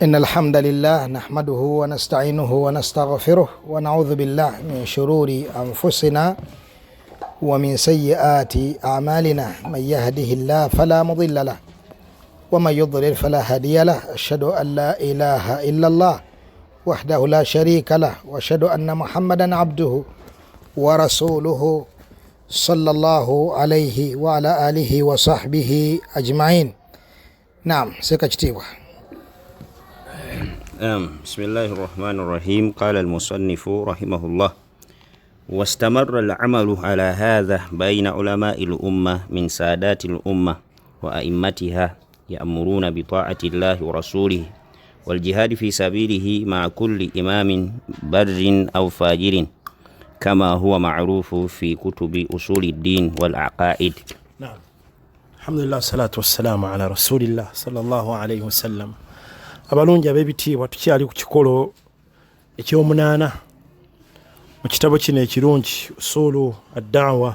إن الحمد لله نحمده ونستعينه ونستغفره ونعوذ بالله من شرور أنفسنا ومن سيئات أعمالنا من يهده الله فلا مضل له ومن يضلل فلا هادي له أشهد أن لا إله إلا الله وحده لا شريك له وأشهد أن محمدا عبده ورسوله صلى الله عليه وعلى آله وصحبه أجمعين. نعم سكتيبه. بسم الله الرحمن الرحيم. قال المصنف رحمه الله: واستمر العمل على هذا بين علماء الأمة من سادات الأمة وأئمتها يأمرون بطاعة الله ورسوله والجهاد في سبيله مع كل إمام بر أو فاجر كما هو معروف في كتب أصول الدين والعقائد. نعم. الحمد لله والصلاة والسلام على رسول الله صلى الله عليه وسلم. abalungi ab'ebitiibwa tukyali ku kikolo ekyomunaana mu kitabo kino ekirungi usulu ad-da'wa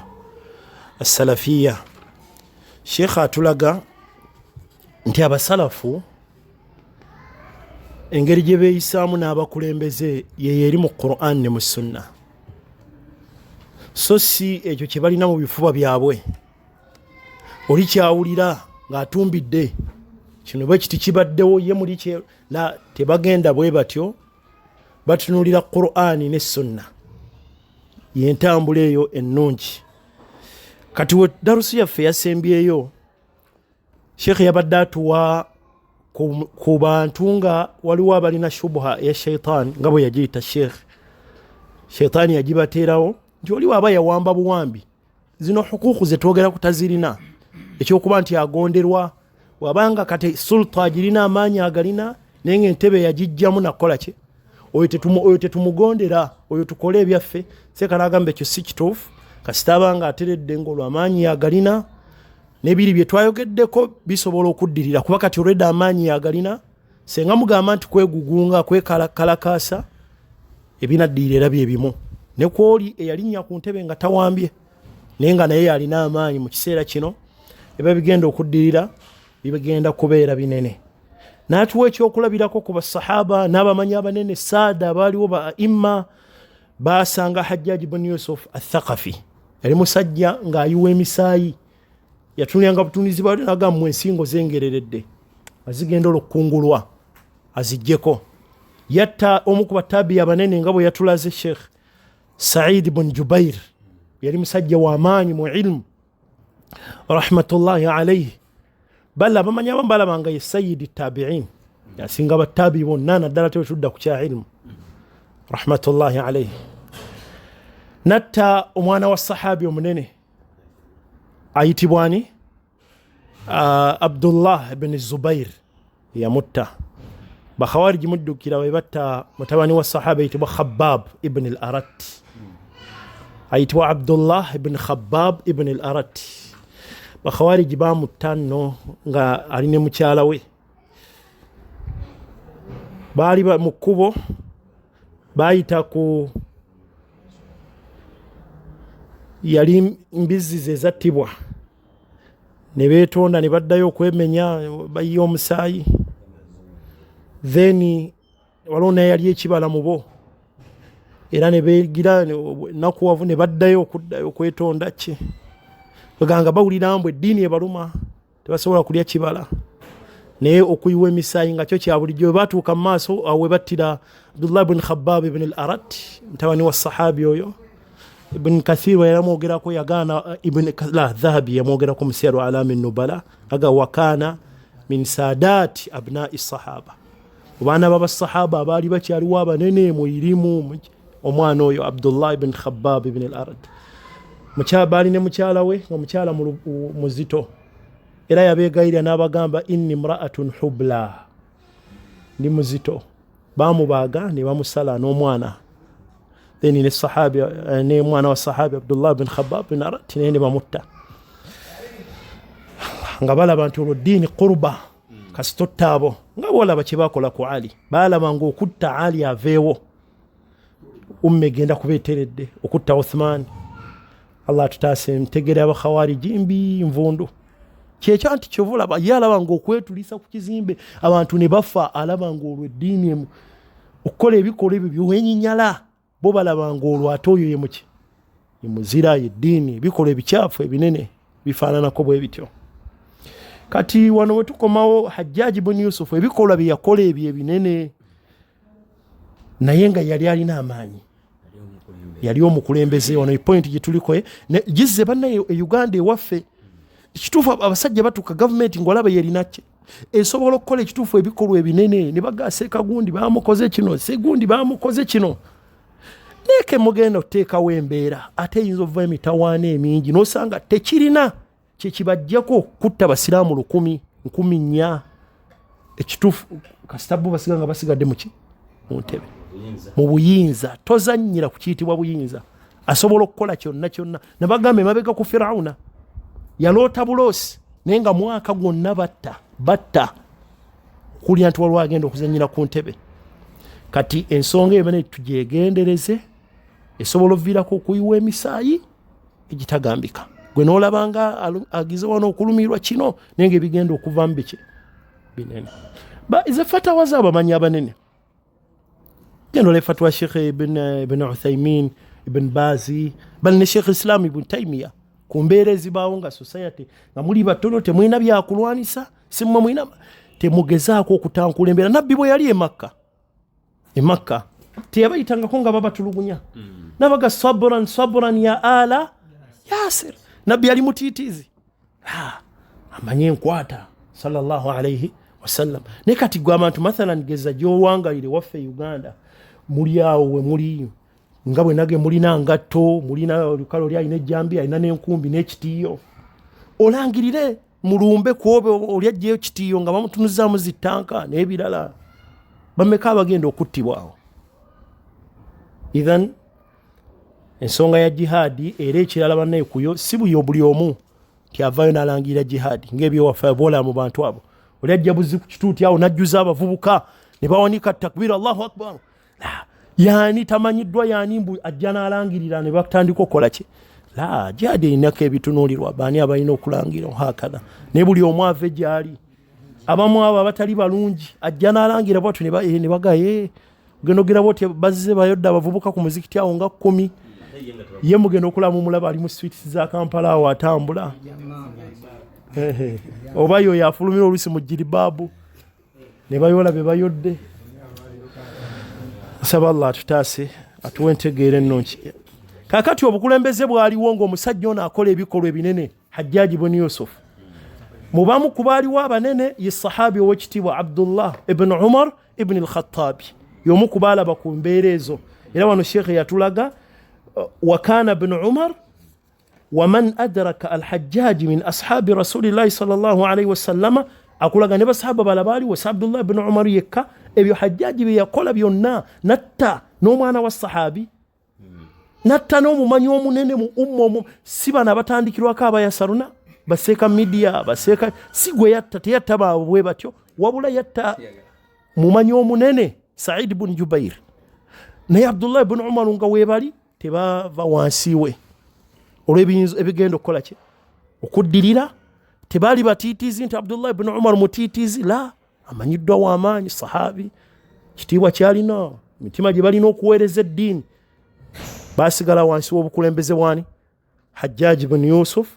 as-salafiyya. Sheikh atulaga nti abasalafu engeri gye beeyisaamu n'abakulembeze yeeri mu Qur'an ne mu Sunna, so si ekyo kye balina mu bifuba byabwe. Oli kyawulira ng'atumbidde kino bwe kiti kibaddewo ye muli kye la tebagenda bwe batyo, batunulira Qur'ani ne Sunna yentambula eyo ennungi. Kati we darusu yaffe yasembyeyo, Sheikh yabadde atuwa ku bantu nga waliwo abalina shubha ya shaitan nga bwe yagiyita Sheikh. Shaitani yagibateerawo nti oliwo aba yawamba buwambi, zino hukuku ze twogera kutazirina, ekyokuba nti agonderwa wabanga kati sulta agirina amaanyi agalina naye ng'entebe yagijjamu nakola ki, oyo tetumugondera, oyo tukole ebyaffe. Sekala agamba ekyo si kituufu kasita abanga ateredde ng'olwo amaanyi agalina n'ebiri bye twayogeddeko bisobola okuddirira, kuba kati olwedde amaanyi agalina senga mugamba nti kwegugunga kwekalakaasa ebinaddirira era bye bimu. Ne kwoli eyalinnya ku ntebe nga tawambye naye nga naye alina amaanyi mu kiseera kino eba bigenda okuddirira bigenda kubeera binene. N'atuwa ekyokulabirako ku basahaba n'abamanyi abanene saada abaaliwo ba imma. Baasanga Hajjaj ibn Yusuf al-Thaqafi yali musajja ng'ayiwa emisaayi, yatunulanga butunizi bwali n'agamba mu ensingo zengereredde azigenda olukungulwa aziggyeko. Yatta omu ku batabi abanene nga bwe yatulaze Sheikh Sa'id ibn Jubair, yali musajja w'amaanyi mu ilmu rahmatullahi alayhi. Bala bamanyi abamu balabanga ye sayyidi tabi'in, yasinga batabi bonna naddala tebetudda ku kya ilmu rahmatullahi alayhi. Natta omwana wa sahabi omunene ayitibwani Abdullah ibn Zubair yamutta. Bakhawariji muddukira bwe batta mutabani wa sahaba ayitibwa Khabbab ibn al-Arat, ayitibwa Abdullah ibn Khabbab ibn al-Arat. Bakhawariji bamutta nno nga ali ne mukyala we, baali mu kkubo bayita ku yali mbizi ze zattibwa ne beetonda ne baddayo okwemenya bayiye omusaayi. Then waliwo naye yali ekibala mu bo era ne beegira nakuwavu ne baddayo okuddayo okwetonda ki baganga bawulira mbu eddiini ebaluma tebasobola kulya kibala naye okuyiwa emisaayi nga kyo kya bulijjo. Bwe baatuuka mu maaso awo we battira Abdullah ibn Khabbab ibn al-Arat mutabani wa sahabi oyo. Ibn Kathir we yaramwogerako yagaana Dhahabi yamwogerako mu Siyar A'lam an-Nubala aga wakana min saadaati abnaa'i sahaba, baana b'abasahaba abaali bakyaliwo abanene mu irimu. Omwana oyo Abdullah ibn Khabbab ibn al-Arat baali ne mukyala we nga mukyala muzito, era yabeegayirira n'abagamba inni mra'atun hubla, ndi muzito. Bamubaaga ne bamusala n'omwana, then ne sahabi ne mwana wa sahabi Abdullah ibn Khabbab ibn al-Arat ne bamutta nga balaba nti olwo ddiini qurba kasitotta abo nga bolaba kye bakola ku Ali. Baalaba ng'okutta Ali aveewo umme genda kubeeteredde okutta Uthman. Allah tutaase ntegera abakhawariji mbi nvundu kyekyo nti kyovulaba ye alaba ng'okwetulisa ku kizimbe abantu ne bafa alaba ng'olwo eddiini okukola ebikolwa ebyo biwenyinyala bo balaba ng'olwo ate oyo ye muki ye muzira eddiini ebikolwa ebikyafu ebinene bifaananako bwe bityo. Kati wano we tukomawo Hajjaj ibn Yusuf ebikolwa bye yakola ebyo ebinene naye nga yali alina amaanyi, yali omukulembeze. Wano point gye tuliko gizze bannaye e Uganda ewaffe ekituufu abasajja batuuka gavumenti ng'olaba yerinakke esobola okukola ekituufu ebikolwa ebinene ne bagaasa Kagundi bamukoze kino, Segundi bamukoze kino. Neeke mugenda okuteekawo embeera ate eyinza okuva emitawaana emingi n'osanga tekirina kyekibajjako kutta basiraamu 1,000 ekituufu kasita bo basiga nga basigadde mu ntebe mu buyinza. Tozannyira ku kiyitibwa buyinza, asobola okukola kyonna kyonna. Ne bagamba emabega ku Firawuna yaloota buloosi naye nga mwaka gwonna batta kulya nti waliwo agenda okuzannyira ku ntebe. Kati ensonga eyo bane tugyegendereze, esobola okuviirako okuyiwa emisaayi egitagambika. Gwe n'olabanga agize wano okulumirwa kino naye nga ebigenda okuvaamu biki binene. Ize fatawa z'abamanyi abanene genda le fatwa Sheikh ibn Uthaymin, ibn Bazi, bal ne Sheikh Islam ibn Taymiya ku mbeera ezibaawo nga society nga muli batono temulina byakulwanisa, simma mulina temugezaako okutankula embeera. Nabbi bwe yali e Makka teyabayitangako nga babatulugunya nabaga sabran ya ala Yasir. Nabbi yali mutiitiizi amanye enkwata sallallahu alayhi wasallam. Ne kati gwe abantu mathalan geza gy'owangalire waffe Uganda muli awo we muli nga bwe nage mulina ngatto, mulina olukalo lya ine jambi alina n'enkumbi n'ekitiyo, olangirire mulumbe kwobe olyajjeyo kitiyo nga bamutunuzaamu zitanka n'ebirala. Bameka abagenda okuttibwawo. Ithan ensonga ya jihadi era ekirala bannaye kuyo si buyo buli omu tyavaayo n'alangirira jihadi ng'ebyo waffe bola mu bantu abo. Olyajja buzi ku kituuti awo n'ajjuza abavubuka ne bawanika takbira Allahu akbar. Yani tamanyiddwa yani mbu ajja n'alangirira ne batandika okukola ki? Jihadi erinako ebitunuulirwa baani abalina okulangira hakadha. Ne buli omu ave gyali. Abamu abo abatali balungi ajja n'alangira bwatu ne bagaye genogera bwoti bazze bayodda abavubuka ku muzikiti awo nga 10 ye mugenda okulamu mulaba ali mu streets za Kampala awo atambula. Oba yo yafulumira olusi mu jiribabu ne bayola be bayodde. Saba Allah tutaase atuwe entegeera ennungi. Kakati obukulembeze bwaliwo ng'omusajja ono akola ebikolwa ebinene Hajjaj ibn Yusuf. Mubamu kubaaliwo abanene ye sahabi ow'ekitiibwa Abdullah ibn Umar ibn al-Khattabi y'omu ku baalaba ku mbeera ezo. Era wano Sheikh yatulaga وكان ابن عمر ومن أدرك الحجاج من أصحاب رسول الله صلى الله عليه وسلم أقول لك نبى صحابة بالبالي وعبد الله بن عمر يكا أبي حجاج بيقول بيونا نتا نومانا والصحابي نتا نوم من يوم ننم سيبنا بتاندي كيلو كابا يسرنا بسيكا ميديا بسيكا سيغويا تياتا با ويباتيو وابولا يتا من يوم ننه سعيد بن جبير ني عبد الله بن عمر nga webali tebava wansiwe olw'ebiyinza ebigenda okukola ki okuddirira. Tebaali batiitiizi nti Abdullah ibn Umar mutiitiizi la amanyiddwa w'amaanyi sahabi kitiibwa kyalina mitima gye balina okuweereza eddiini. Baasigala wansi w'obukulembeze bwani Hajjaj ibn Yusuf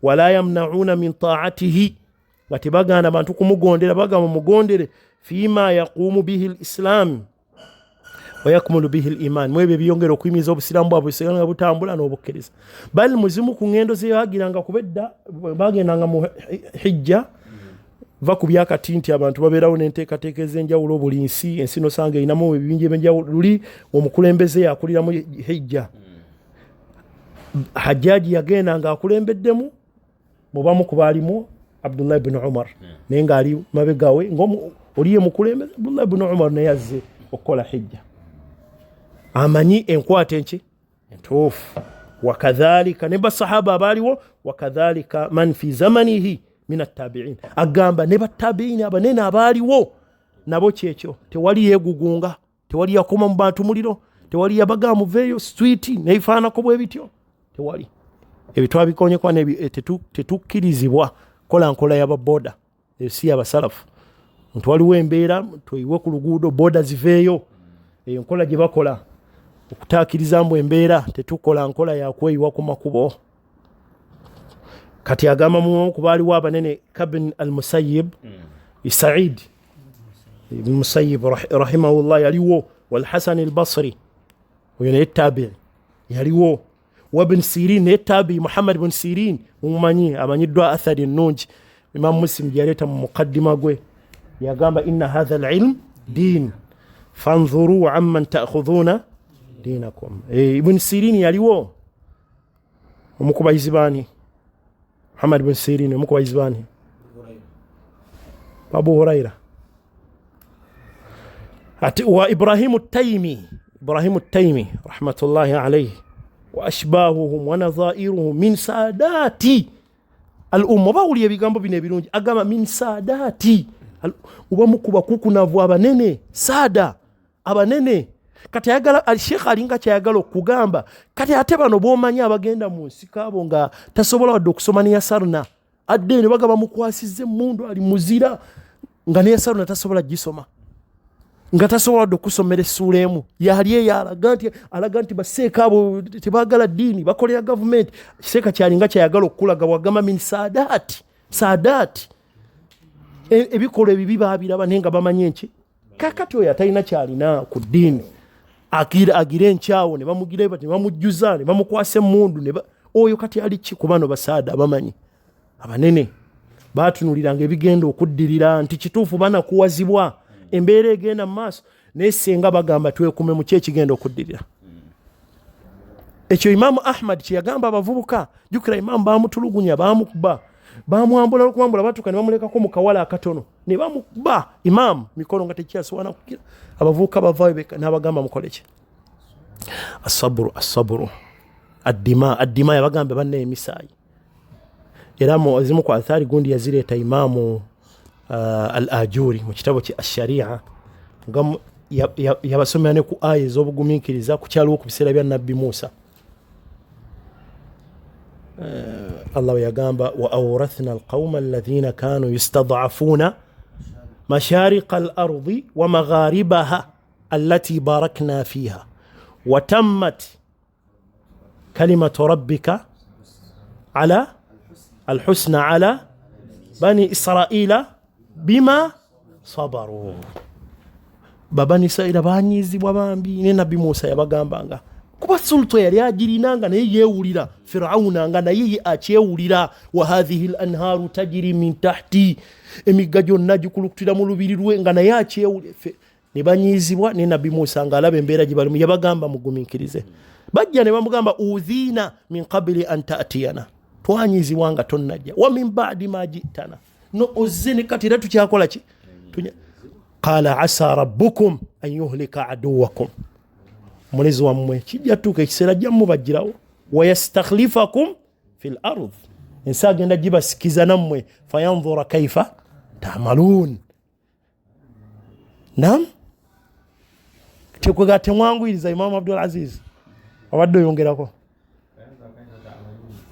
wala yamna'una min ta'atihi nga tebaganda abantu kumugondera bagamba mugondere fiima yaqumu bihi al-islam ويكمل به الإيمان mwebe biyongera okuyimiza obusiramu bwabwe seganga butambula n'obukkiriza. Bali muzimu ku ngendo ze bagiranga kubedda bagendanga mu hijja va ku byakati nti abantu babeerawo n'enteekateeka ez'enjawulo buli ensi nosanga erinamu ebibinja ebyenjawulo luli omukulembeze yakuliramu hijja. Hajjaji yagendanga akulembeddemu mubamu ku baalimu Abdullah ibn Umar naye ng'ali mabegawe oliye mukulembeze Abdullah ibn Umar naye yazze okukola hijja. Amanyi enkwata enki entuufu. Wakadhalika ne basahaba abaaliwo wakadhalika man fi zamanihi min attabi'in agamba ne battabi'in abanene abaaliwo nabo kyekyo tewali yeegugunga tewali yakoma mu bantu muliro tewali yabaga muveeyo street neifaanako bwe bityo tewali ebyo twabikonyekwa tetukkirizibwa kola nkola y'ababoda si abasalafu nti waliwo embeera toyiwe ku luguudo boda ziveeyo eyo nkola gye bakola okutaakiriza mbu embeera tetukola nkola yakweyiwa ku makubo kati agamba mu kubaaliwo abanene kabin al-Musayyib Said ibn Musayyib rahimahullah yaliwo wal Hasan al-Basri oyo ne tabi'i yaliwo وابن سيرين التابعي محمد بن سيرين مماني amanyiddwa athari nungi Imam Muslim yaleta mu mukaddima gwe yagamba inna hadha al-ilm din fanzuru amman ta'khudhuna dinakum ibn Sirin yaliwo omukubayizibani Muhammad bin Sirin omukubayizibani Abu Huraira ati wa Ibrahim at-Taymi rahmatullahi alayhi وأشباههم ونظائرهم من سادات الأمة باولي يبيغامبو بine birungi agama min sadati ubamukuba kukunavu abanene sada abanene kati yagala al-Sheikh alinga kyayagala okugamba kati ate bano bomanya abagenda mu nsikabo nga tasobola wadde okusoma ne yasarna adde ne bagaba mukwasize mundu ali muzira nga ne yasarna tasobola gisoma nga tasobola wadde okusomera essula emu yali alaga nti baseeka abo tebagala ddiini bakolera gavumenti kiseeka kyalinga kyayagala okulaga wagamba min saadaati ebikolwa ebibi baabiraba naye nga bamanye nki kakati oyo atalina kyalina ku ddiini agira enkyawo ne bamugira ne bamujjuza ne bamukwasa emmundu oyo kati ali ki ku bano basaada abamanyi abanene baatunuliranga ebigenda okuddirira nti kituufu banakuwazibwa embeera egenda mu maaso naye singa bagamba twekume mu kyekigenda okuddirira ekyo Imaamu Ahmad kyeyagamba abavubuka jjukira Imaamu baamutulugunya baamukuba baamwambula okumwambula batuuka ne bamulekako mu kawala akatono ne bamukuba Imaamu mikono nga tekyasobola kugira abavubuka bavaayo n'abagamba mukole ki asaburu addima yabagamba banne emisaayi era ezimu ku athari gundi yazireeta Imaamu al-Ajuri mu kitabo ki ash-Sharia ngam yabasomera ne ku aya ez'obugumiikiriza ku kyaliwo ku biseera bya Nabbi Musa Allah yagamba wa awrathna al-qawma alladhina kanu yastad'afuna mashariqa al-ardi wa magharibaha allati barakna fiha wa tammat kalimatu rabbika ala al-husna ala bani Israila bima sabaru babani Israila banyizibwa bambi ne Nabbi Musa yabagambanga kuba sulto yali agirinanga naye yeewulira Firauna nga naye akyewulira wa hadhihi al-anharu tajri min tahti emigga gyonna gikulukutira mu lubiri lwe nga naye akyewulira ne banyizibwa ne Nabbi Musa nga alaba embeera gye balimu yabagamba mugumiikirize bajja ne bamugamba udhina min qabli an ta'tiyana twanyizibwa nga tonnajja wa min ba'di ma jitana no ozene kati era tukyakola ki qala asa rabbukum an yuhlika aduwakum mulezi wammwe kijja tuuka ekiseera jjamu bajjirawo wayastakhlifakum fil ard ensi agenda gibasikiza nammwe fayanzura kaifa ta'malun nam tekwega temwanguyiriza Imaamu Abdul Aziz abadde oyongerako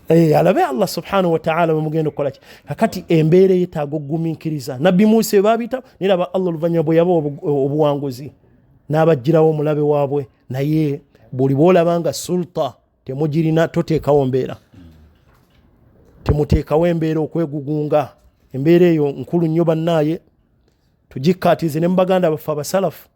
alabe Allah subhanahu wa ta'ala bamugenda okukola ki kakati embeera yetaaga okugumiikiriza Nabbi Musa babita niraba Allah oluvannyuma bwe yaba obuwanguzi n'abajjirawo omulabe waabwe naye buli bwolabanga sulta temugirina toteekawo mbeera temuteekawo embeera okwegugunga embeera eyo nkulu nnyo bannaaye tugikkaatize ne mu baganda baffe abasalafu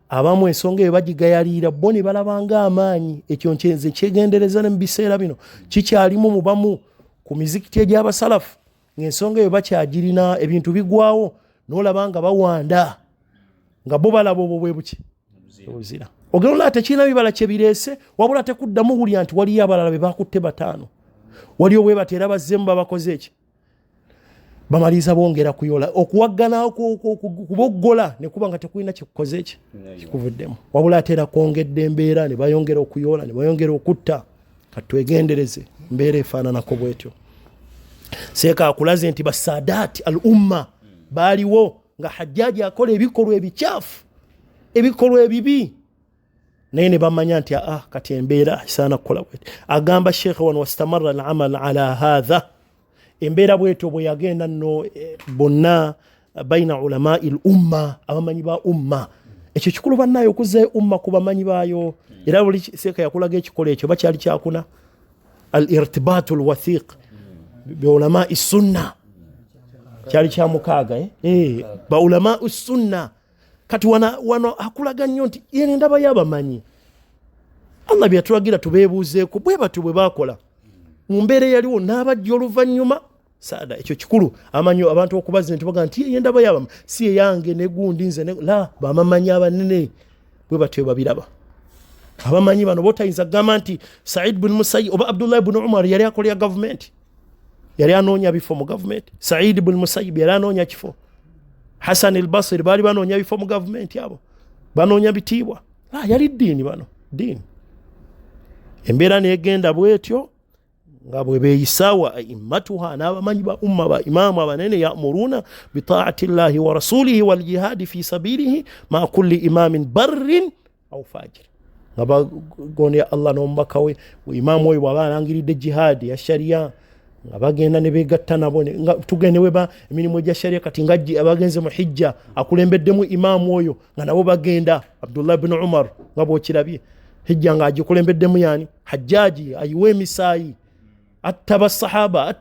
abamu ensonga eyo bagigayalira bo ne balabanga amaanyi ekyo nze kyegendereza ne mu biseera bino kikyalimu mu bamu ku mizikiti egy'abasalafu ng'ensonga eyo bakyagirina ebintu bigwawo n'olabanga bawanda nga bo balaba obwo bwe buki obuzira ogenda tekirina bibala kye bireese wabula tekuddamu wulya nti waliyo abalala be bakutte bataano waliyo bwe bateera bazzemu babakoze eki bamaliza bongera kuyola okuwaggana kuboggola ne kuba nga tekulina kikukoze eki kikuvuddemu wabula ateera kwongedde embeera ne bayongera okuyola ne bayongera okutta katwegendereze mbeera efaananako bwetyo seeka akulaze nti basaadaati al umma baaliwo nga Hajjaji akola ebikolwa ebikyafu ebikolwa ebibi naye ne bamanya nti kati embeera isaana kukola bweti agamba Sheikh wano wastamarra al-amal ala hadha embeera bwetyo bwe yagenda nno bonna baina ulamai lumma abamanyi ba umma ekyo kikulu bannayo okuza umma ku bamanyi baayo era buli seeka yakulaga ekikola ekyo bakyali kyakuna al irtibatu lwathiq biulamai sunna kyali kyamukaaga baulamau sunna kati wano akulaga nnyo nti yene ndaba yabamanyi Allah byatulagira tubeebuuzeeko bwe batu bwe bakola mu mbeera yaliwo n'abajja oluvannyuma saada ekyo kikulu amanyo abantu okubaza nti baga nti ye ndaba yabamanyi si eyange negundi nze la bamamanyi abanene bwe batyo babiraba abamanyi bano botayinza gamba nti Said bin Musayyib oba Abdullah bin Umar yali akolera gavumenti yali anoonya bifo mu gavumenti Said bin Musayyib yali anoonya kifo Hassan al-Basri bali banoonya bifo mu gavumenti abo banoonya bitiibwa yali ddiini bano ddiini embeera negenda bwetyo nga bwe beeyisawa aimmatuha n'abamanyi ba umma ba imaamu abanene ya'muruna bi ta'ati llahi wa rasulihi wal jihadi fi sabilihi ma kulli imamin barrin aw fajir nga bagondera Allah n'omubaka we imaamu oyo bw'aba alangiridde jihadi ya sharia nga bagenda ne beegatta nabo nga tugende weba emirimu gya sharia kati nga abagenze mu hijja akulembeddemu imaamu oyo nga nabo bagenda Abdullah bin Umar nga bw'okirabye hijja nga agikulembedemu yani hajjaji ayiwe emisaayi attaba sahaba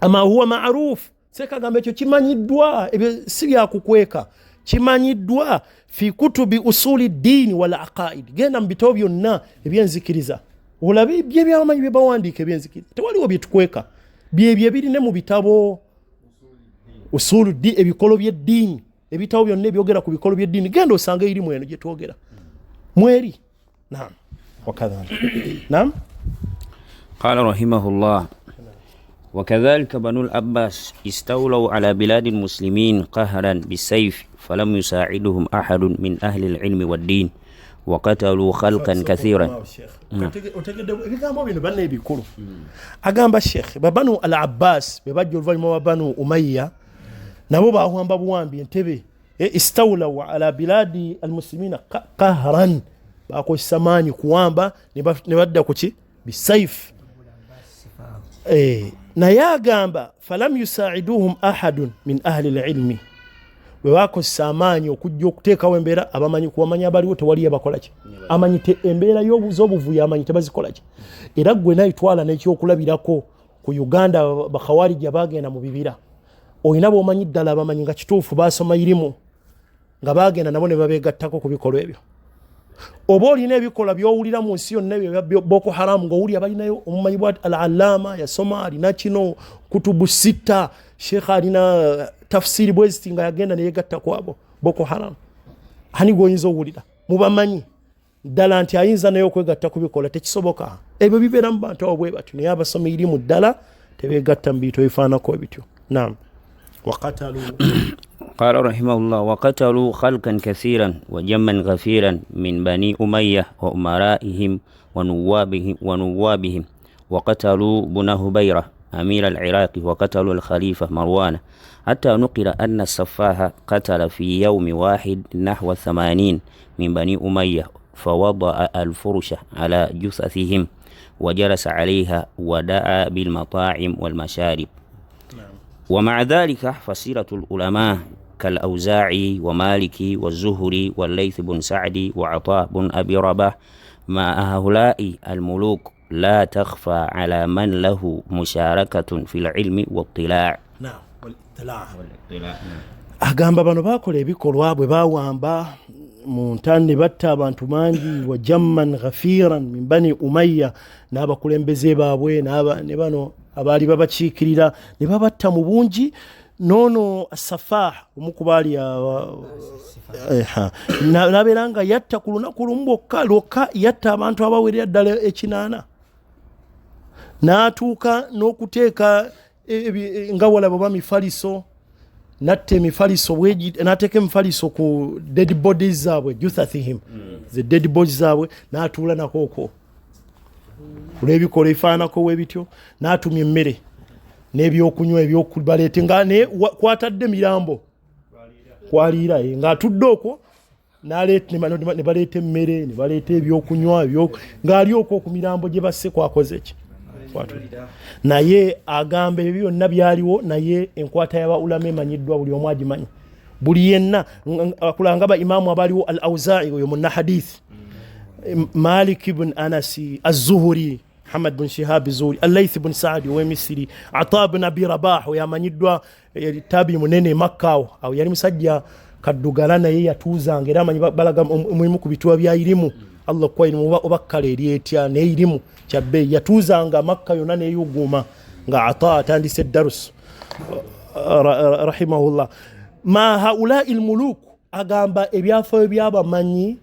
ama huwa ma'ruf sekagamba ekyo kimanyiddwa ebyo si byakukweka kimanyiddwa fi kutubi usuli dini wal aqaid genda mu bitabo byonna ebyenzikiriza olabi bye byamanyi bye bawandiika ebyenzikiriza tewaliwo byetukweka byebyo birine mu bitabo usulu di ebikolo by'eddiini ebitabo byonna ebyogera ku bikolo by'eddiini genda osanga iri mweno gye twogera mweri naam wakadha naam قال رحمه الله وكذلك بنو العباس استولوا على بلاد المسلمين قهرا بالسيف فلم يساعدهم أحد من أهل العلم والدين وقتلوا خلقا كثيرا أقام الشيخ ببنو العباس ببجوا الفجمة وبنو أمية نبوبا هم بابوان بينتبه استولوا على بلاد المسلمين قهرا باكو السماني كوانبا نبدا كوشي بالسيف naye agamba falam yusaiduhum ahadun min ahli alilmi bwe bakozesa amaanyi okujja okuteekawo embeera abamanyi kubamanyi abaliwo tewaliyo bakolaki amanyi embeera z'obuvuyo amanyi tebazikola era gwe nayitwala n'ekyokulabirako ku Uganda bakhawariji abagenda mu bibira olina bw'omanyi ddala abamanyi nga kituufu baasoma irimu nga bagenda nabo ne babeegattako ku bikolwa ebyo oba olina ebikola by'owulira mu nsi yonna ebyo Boko Haram ng'owulira balinayo omumanyi bwa al-Allama yasoma alina kino kutubu sita Sheikh alina tafsiri bweziti nga yagenda ne yegatta kwabo Boko Haram hani gwoyinza owulira mubamanyi ddala nti ayinza naye okwegatta ku bikola tekisoboka ebyo bibeera mu bantu abo bwe batyo naye abasoma irimu ddala tebeegatta mu bintu ebifaanako ebityo naam waqatalu قال رحمه الله وقتلوا خلقا كثيرا وجما غفيرا من بني أمية وأمرائهم ونوابهم وقتلوا بن هبيرة أمير العراق وقتلوا الخليفة مروان حتى نقل أن السفاح قتل في يوم واحد نحو 80 من بني أمية فوضع الفرشة على جثثهم وجلس عليها ودعا بالمطاعم والمشارب ومع ذلك فسيرة العلماء كالأوزاعي ومالكي والزهري والليث بن سعدي وعطاء بن أبي رباح مع هؤلاء الملوك لا تخفى على من له مشاركة في العلم والاطلاع. نعم والاطلاع. أقام بانو باكو لبيكولوا بباوانبا muntani batta abantu mangi wa jamman ghafiran min bani umayya n'abakulembeze baabwe ne bano abaali babakiikirira ne babatta mu bungi nono asafah omukubali naberanga yatta ku lunaku lumu bwokka yatta abantu abawerera ddala ekinaana n'atuuka n'okuteeka nga walaba bamifaliso natte emifaliso n'ateeka emifaliso ku dead bodies zaabwe juthathihim the dead bodies zaabwe n'atuula nakooko olw'ebikola ebifaanako webityo n'atumya emmere n'ebyokunywa ebyokubaleete nga kwatadde mirambo kwaliira ng'atudde okwo ne baleeta emmere ne baleeta ebyokunywa ng'ali okwo ku mirambo gye basse kwakoze ki naye agamba ebyo byonna byaliwo naye enkwata y'aba ulama emanyiddwa buli omu agimanyi buli yenna akulangaba imaamu abaliwo al-Awzaa'i oyo munna hadith Malik ibn Anas az-Zuhri Muhammad bin Shihab az-Zuhri al-Layth ibn Sa'd wa Misri Ata ibn Abi Rabah yamanyiddwa tabi munene Makka awo yali musajja kaddugala naye yatuuzanga era amanyi balaga mulimu ku bituwa bya irimu Allah kwa ilimu obakkale eryetya ne irimu kyabbe yatuuzanga Makka yonna neyuguma nga Ata atandise darus rahimahullah ma haula ilmuluk agamba ebyafaayo byabamanyi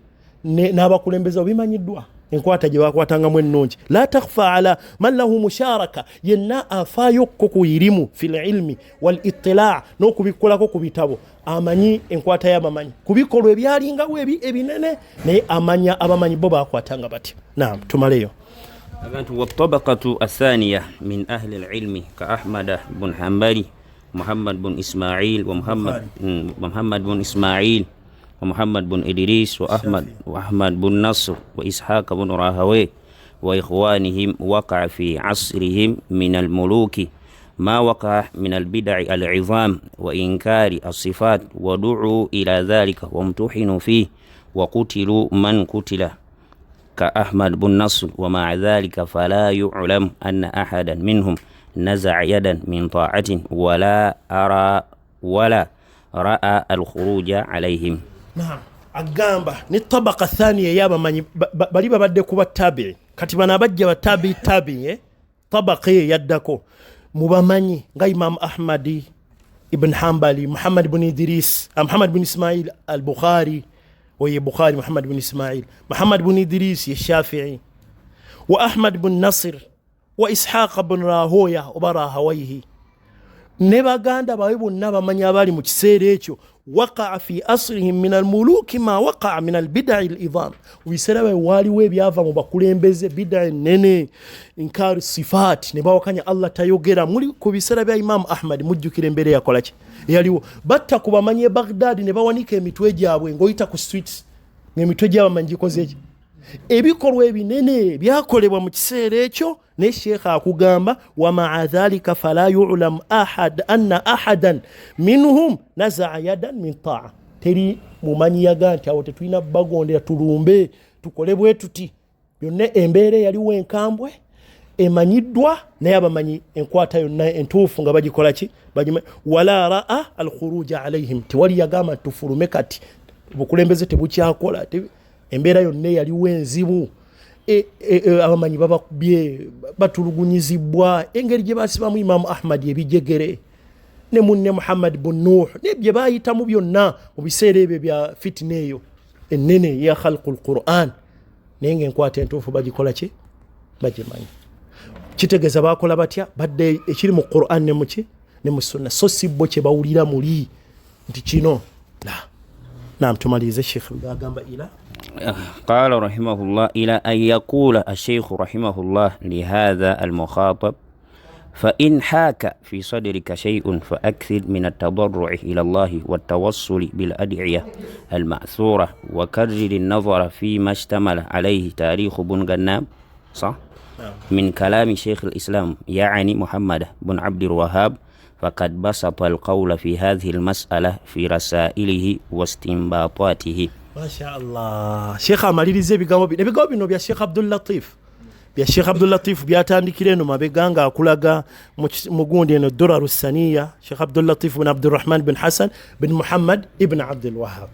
n'abakulembeza bimanyiddwa enkwata gye bakwatangamu ennungi la takhfa ala man lahu musharaka yenna afaayo ku irimu fil ilmi wal ittila' n'okubikkolako ku bitabo amanyi enkwata y'abamanyi kubikolwa ebyalingawo ebinene naye amanya abamanyi bo bakwatanga batya naam tumaleyo والطبقة الثانية من أهل العلم كأحمد بن حنبل محمد بن إسماعيل ومحمد بن إسماعيل ومحمد بن إدريس وأحمد بن نصر وإسحاق بن راهويه وإخوانهم وقع في عصرهم من الملوك ما وقع من البدع العظام وإنكار الصفات ودعوا إلى ذلك وامتحنوا فيه وقتلوا من قتل كأحمد بن نصر ومع ذلك فلا يعلم أن أحدا منهم نزع يدا من طاعة ولا رأى الخروج عليهم. نعم agamba ni tabaka thaniya y'abamanyi bali babadde kuba tabi'i kati bana bajja batabi tabi'i tabaka yaddako mu bamanyi nga Imam Ahmad ibn Hanbali Muhammad ibn Idris Muhammad ibn Ismail al-Bukhari وهي بخاري محمد بن إسماعيل محمد بن إدريس الشافعي وأحمد بن نصر وإسحاق بن راهويه وبراهويه نبغاندا بايبو نبا من يبالي مكسيريتشو وقع في أصلهم من الملوك ما وقع من البدع الإظام ويسروا والي ويبيافا مباكولين بدع نيني إنكار الصفات نباو كان الله تيوغيرا مولي كوبيسروا إمام أحمد مجو كيرمبري يقولك yaliwo batta kuba manye Baghdad ne bawanika emitwe gyabwe ngoyita ku streets emitwe gyaba manjikozeeki ebikolwa ebinene byakolebwa mu kiseera ekyo ne Sheikh akugamba wa ma'adhalika fala yu'lam anna ahadan minhum naza'a yadan min ta'a teri mumanyi yaganti awo tetulina bagondera tulumbe tukole bwe tuti byonna embeere yaliwo enkambwe emanyiddwa naye abamanyi enkwata yonna entuufu nga bagikola ki wala ra'a al-khuruj alayhim tiwali yagamba tufulume kati bukulembeze tebukyakola embeera yonna yaliwo enzibu abamanyi babakubye batulugunyizibwa engeri gye basibamu Imam Ahmad ebijegere ne munne Muhammad bin Nuh ne bye bayitamu byonna mu biseera ebyo bya fitna eyo ennene ya khalqul Qur'an nenge enkwata entuufu bagikola ki bagimanyi kitegeza bakola batya badde ekiri mu Qur'an ne muki ne mu sunna so sibbo kye bawulira muli nti kino la naam tumalize Sheikh agamba ila قال رحمه الله إلى أن يقول الشيخ رحمه الله لهذا المخاطب فإن حاك في صدرك شيء فأكثر من التضرع إلى الله والتوصل بالأدعية المأثورة وكرر النظر فيما اشتمل عليه تاريخ بن غنام صح؟ من كلام شيخ الإسلام يعني محمد بن عبد الوهاب فقد بسط القول في هذه المسألة في رسائله واستنباطاته. ما شاء الله. شيخ amalirize bigambo bino bya Sheikh Abdul Latif bya Sheikh Abdul Latif byatandikira eno mabeganga akulaga mu gundi eno Duraru Saniya Sheikh Abdul Latif bin Abdurrahman bin Hassan bin Muhammad ibn Abdul Wahhab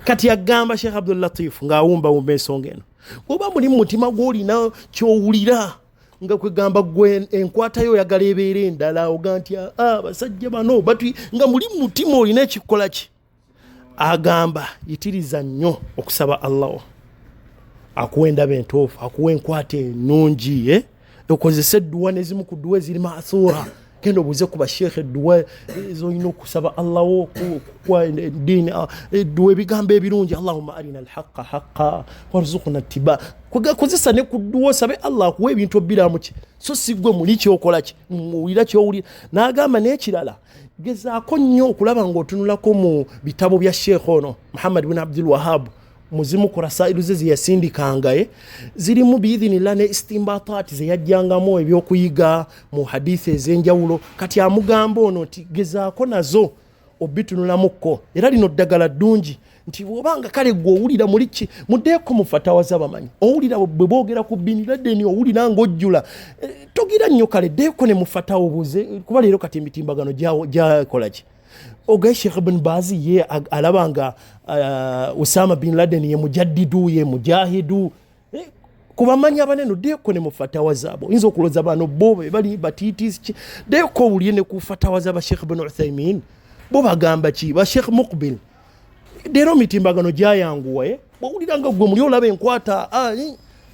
kati agamba Sheikh Abdul Latif ngaawumba ensonga eno oba muli mutima gwolina kyowulira nga kwegamba gwe enkwata yo yagala ebeere endala oganti basajja bano batwi nga muli mutima olina ekikola ki agamba yitiriza nnyo okusaba Allah akuwenda bentofu akuwe enkwata ennungi okozesa edduwa nezimu ku dduwa eziri maasura kendo buze kuba Sheikh edduwa ezolina okusaba Allah kwa dini edduwa ebigambo ebirungi Allahumma arina alhaqqa haqqa warzuqna ittiba kozesa ne ku dduwa sabe Allah akuwe ebintu obiramu ki so sigwe muli kyokola ki muwulira kyowulira n'agamba n'ekirala gezaako nnyo okulaba ng'otunulako mu bitabo bya Sheikh ono Muhammad bin Abdul Wahhab muzimu ku rasailu ze yasindikangaye zirimu biidhinillah ne istimbatat ze yajjangamu ebyokuyiga mu hadithi ez'enjawulo kati amugamba ono nti gezaako nazo obitunulamuko era lino ddagala ddungi nti bw'obanga kale gwe owulira muliki muddeeko mu fatawa z'abamanyi owulira bwe boogera ku Bin Laden owulira ng'ojjula togira nnyo kale ddeeko ne mu fatawa obuuze kuba leero kati emitimbagano gyakola ki ogaye Sheikh Ibn Baz ye alaba nga Osama Bin Laden ye mujaddidu ye mujahidu kubamanyi abanene ddeeko ne mu fatawa zaabo oyinza okuloza bano bo bali batiitisi ddeeko owulire ne ku fatawa z'aba Sheikh Ibn Uthaymin bo bagamba ki ba Sheikh Muqbil dero mitimbagano gyayanguwa bwowulira nga gwe muli olaba enkwata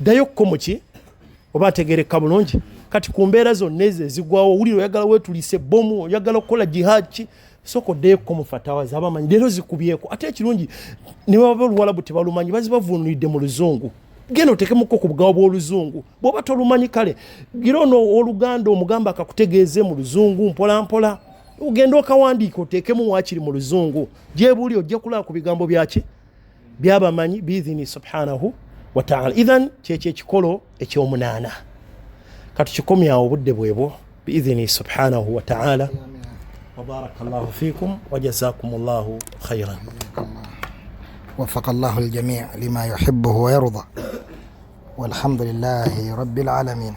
ddayo kkomuki oba ategereka bulungi kati ku mbeera zonna ezo ezigwawo owulira oyagala weetulise bomu oyagala okukola jihad ki soko ddeeko mu fatawa z'abamanyi leero zikubyeko ate ekirungi ne baba oluwalabu tebalumanyi bazibavuunulidde mu luzungu genda otekemuko ku bugawo bw'oluzungu bw'oba tolumanyi kale gira ono oluganda omugamba akakutegeeze mu luzungu mpola mpola ugenda okawandiika oteekemu waakiri mu luzungu gyebuli ojja kulaba ku bigambo byaki byabamanyi biidhini subhanahu wa ta'ala idhan kyekyo ekikolo ekyomunaana katukikomyawo obudde bwebwo biidhini subhanahu wa ta'ala wa barakallahu fikum wa jazakumullahu khairan وفق الله الجميع لما يحبه ويرضى والحمد لله رب العالمين.